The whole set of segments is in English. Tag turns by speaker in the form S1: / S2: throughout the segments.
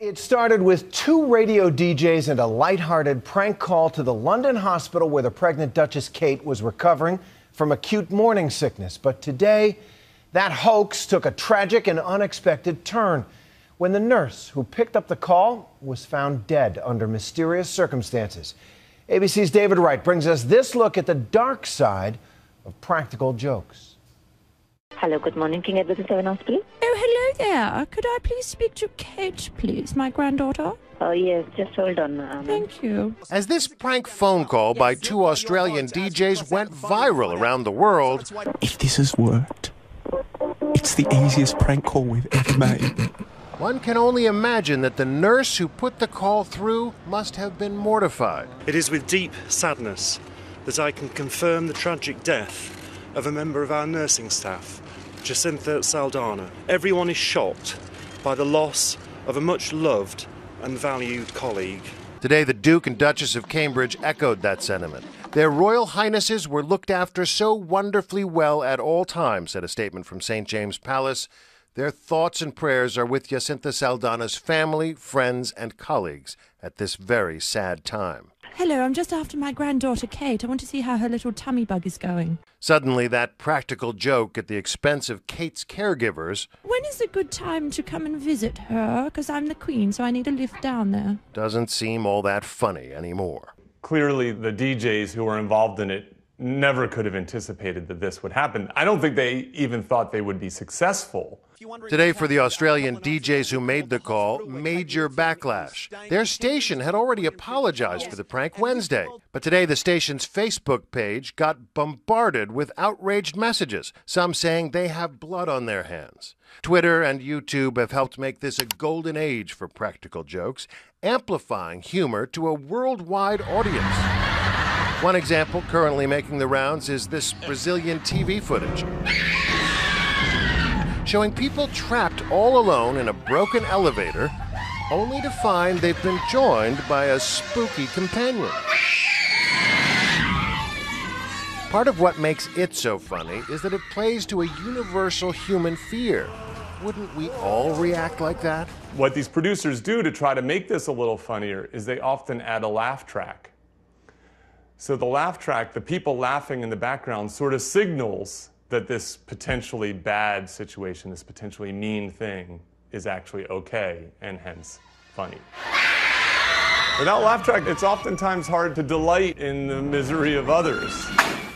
S1: It started with two radio DJs and a lighthearted prank call to the London hospital where the pregnant Duchess Kate was recovering from acute morning sickness. But today, that hoax took a tragic and unexpected turn when the nurse who picked up the call was found dead under mysterious circumstances. ABC's David Wright brings us this look at the dark side of practical jokes.
S2: Hello, good morning, King Edward VII Hospital.
S3: Oh, hello there. Could I please speak to Kate, please, my granddaughter?
S2: Oh, yes, just hold on, ma'am.
S3: Thank you.
S4: As this prank phone call by two Australian DJs went viral around the world,
S5: if this has worked, it's the easiest prank call we've ever made.
S4: One can only imagine that the nurse who put the call through must have been mortified.
S6: It is with deep sadness that I can confirm the tragic death of a member of our nursing staff, Jacinta Saldana. Everyone is shocked by the loss of a much-loved and valued colleague.
S4: Today, the Duke and Duchess of Cambridge echoed that sentiment. Their Royal Highnesses were looked after so wonderfully well at all times, said a statement from St. James Palace. Their thoughts and prayers are with Jacinta Saldana's family, friends, and colleagues at this very sad time.
S3: Hello, I'm just after my granddaughter Kate. I want to see how her little tummy bug is going.
S4: Suddenly, that practical joke at the expense of Kate's caregivers.
S3: When is a good time to come and visit her? Because I'm the Queen, so I need a lift down there.
S4: Doesn't seem all that funny anymore.
S7: Clearly, the DJs who were involved in it never could have anticipated that this would happen. I don't think they even thought they would be successful.
S4: Today, for the Australian DJs who made the call, major backlash. Their station had already apologized for the prank Wednesday. But today, the station's Facebook page got bombarded with outraged messages, some saying they have blood on their hands. Twitter and YouTube have helped make this a golden age for practical jokes, amplifying humor to a worldwide audience. One example currently making the rounds is this Brazilian TV footage, showing people trapped all alone in a broken elevator, only to find they've been joined by a spooky companion. Part of what makes it so funny is that it plays to a universal human fear. Wouldn't we all react like that?
S7: What these producers do to try to make this a little funnier is they often add a laugh track. So the laugh track, the people laughing in the background, sort of signals that this potentially bad situation, this potentially mean thing, is actually okay and hence funny. Without laugh track, it's oftentimes hard to delight in the misery of others.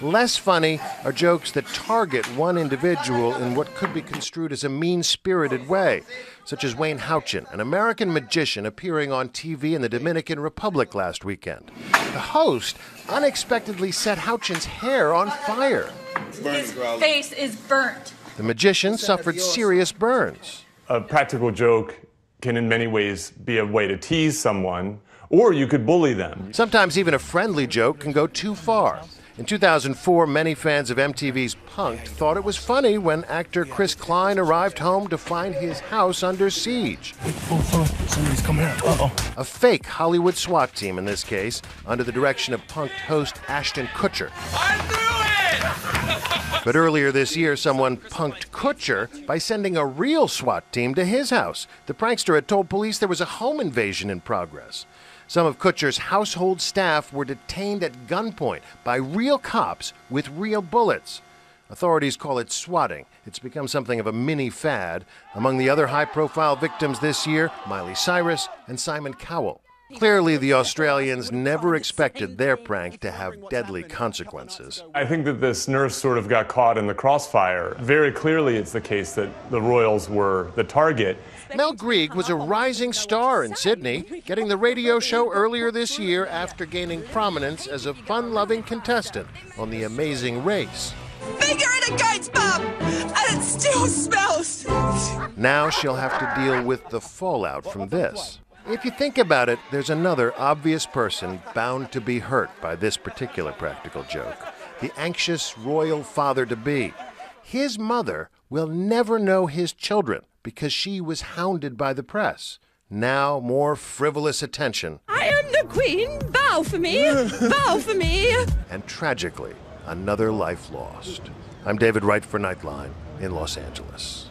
S4: Less funny are jokes that target one individual in what could be construed as a mean-spirited way, such as Wayne Houchin, an American magician appearing on TV in the Dominican Republic last weekend. The host unexpectedly set Houchin's hair on fire.
S8: His face is burnt.
S4: The magician suffered serious burns.
S7: A practical joke can in many ways be a way to tease someone, or you could bully them.
S4: Sometimes even a friendly joke can go too far. In 2004, many fans of MTV's Punk'd thought it was funny when actor Chris Klein arrived home to find his house under siege.
S5: Somebody's coming out. Uh-oh.
S4: A fake Hollywood SWAT team in this case, under the direction of Punk'd host Ashton Kutcher.
S9: I knew it!
S4: But earlier this year, someone punked Kutcher by sending a real SWAT team to his house. The prankster had told police there was a home invasion in progress. Some of Kutcher's household staff were detained at gunpoint by real cops with real bullets. Authorities call it swatting. It's become something of a mini fad. Among the other high-profile victims this year, Miley Cyrus and Simon Cowell. Clearly, the Australians never expected their prank to have deadly consequences.
S7: I think that this nurse sort of got caught in the crossfire. Very clearly it's the case that the royals were the target.
S4: Mel Greig was a rising star in Sydney, getting the radio show earlier this year after gaining prominence as a fun-loving contestant on The Amazing Race.
S9: Finger in a goat's bum, and it still smells.
S4: Now she'll have to deal with the fallout from this. If you think about it, there's another obvious person bound to be hurt by this particular practical joke. The anxious royal father-to-be. His mother will never know his children because she was hounded by the press. Now more frivolous attention.
S3: I am the Queen. Bow for me. Bow for me.
S4: And tragically, another life lost. I'm David Wright for Nightline in Los Angeles.